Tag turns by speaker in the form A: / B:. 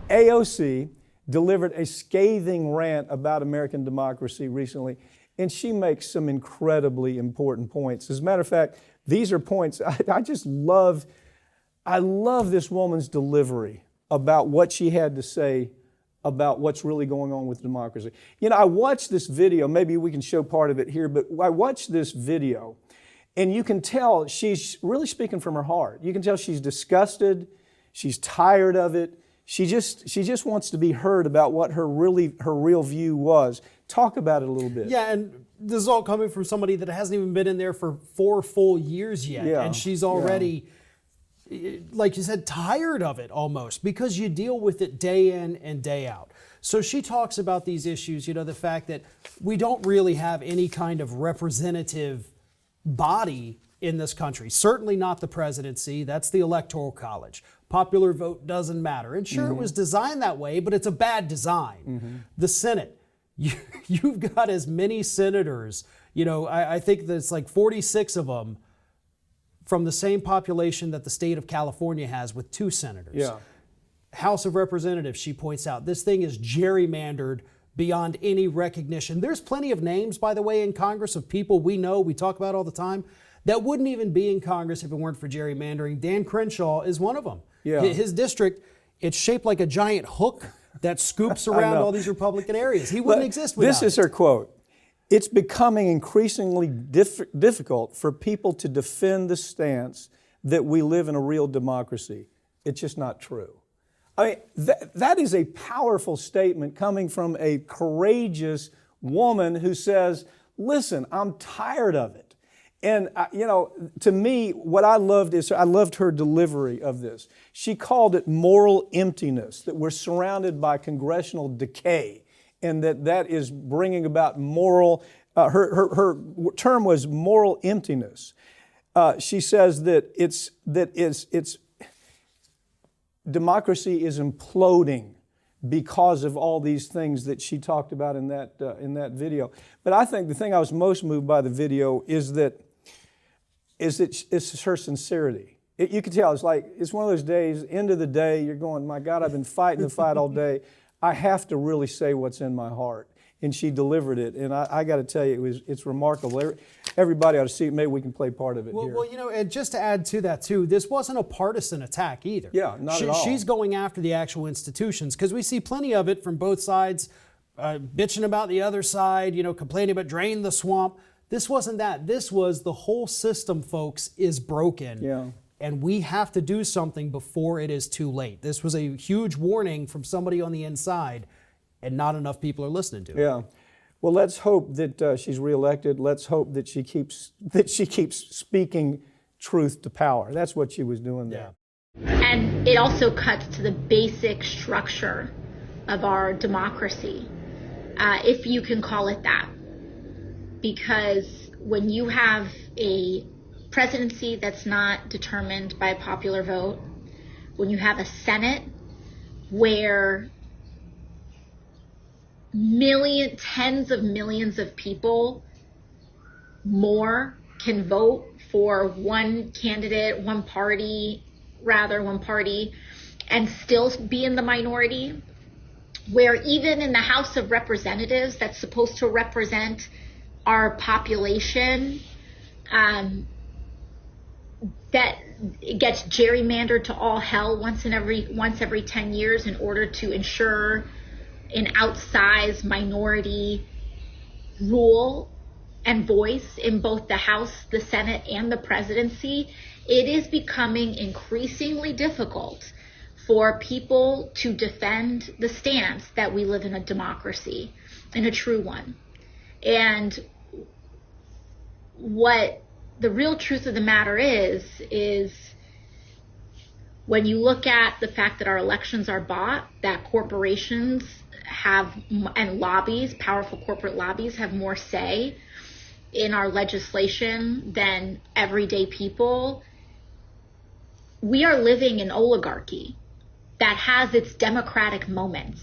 A: AOC delivered a scathing rant about American democracy recently, and she makes some incredibly important points. As a matter of fact, these are points I love this woman's delivery about what she had to say about what's really going on with democracy. You know, I watched this video, maybe we can show part of it here, but I watched this video and you can tell she's really speaking from her heart. You can tell she's disgusted, she's tired of it. She just wants to be heard about what her real view was. Talk about it a little bit.
B: Yeah, and this is all coming from somebody that hasn't even been in there for 4 full years yet.
A: Yeah,
B: and she's already, like you said, tired of it almost, because you deal with it day in and day out. So she talks about these issues, you know, the fact that we don't really have any kind of representative body in this country. Certainly not the presidency. That's the Electoral College. Popular vote doesn't matter. And sure, it was designed that way, but it's a bad design. The Senate, you've got as many senators, you know, I think there's like 46 of them from the same population that the state of California has, with 2 senators.
A: Yeah.
B: House of Representatives, she points out, this thing is gerrymandered beyond any recognition. There's plenty of names, by the way, in Congress of people we know, we talk about all the time, that wouldn't even be in Congress if it weren't for gerrymandering. Dan Crenshaw is one of them.
A: Yeah.
B: His district, it's shaped like a giant hook that scoops around all these Republican areas. He wouldn't exist without
A: This is her quote. It's becoming increasingly difficult for people to defend the stance that we live in a real democracy. It's just not true. I mean, that is a powerful statement coming from a courageous woman who says, listen, I'm tired of it. And, you know, to me, what I loved is I loved her delivery of this. She called it moral emptiness, that we're surrounded by congressional decay, and that is bringing about moral, her term was moral emptiness. She says that it's democracy is imploding because of all these things that she talked about in that video. But I think the thing I was most moved by the video is it's her sincerity. You can tell, it's one of those days, end of the day, you're going, my God, I've been fighting the fight all day. I have to really say what's in my heart. And she delivered it. And I got to tell you, it's remarkable. Everybody ought to see it. Maybe we can play part of it here.
B: Well, you know, and just to add to that, too, this wasn't a partisan attack either.
A: Yeah, not at all.
B: She's going after the actual institutions, because we see plenty of it from both sides, bitching about the other side, you know, complaining about drain the swamp. This wasn't that. This was the whole system, folks, is broken.
A: Yeah.
B: And we have to do something before it is too late. This was a huge warning from somebody on the inside, and not enough people are listening to it.
A: Yeah. Well, let's hope that she's reelected. Let's hope that she keeps speaking truth to power. That's what she was doing there.
C: And it also cuts to the basic structure of our democracy, if you can call it that. Because when you have a presidency that's not determined by a popular vote, when you have a Senate where tens of millions of people more can vote for one candidate, one party, and still be in the minority, where even in the House of Representatives that's supposed to represent our population, that it gets gerrymandered to all hell once every 10 years in order to ensure an outsized minority rule and voice in both the House, the Senate, and the presidency. It is becoming increasingly difficult for people to defend the stance that we live in a democracy, in a true one. And what the real truth of the matter is when you look at the fact that our elections are bought, that corporations have, and lobbies, powerful corporate lobbies, have more say in our legislation than everyday people, we are living in oligarchy that has its democratic moments.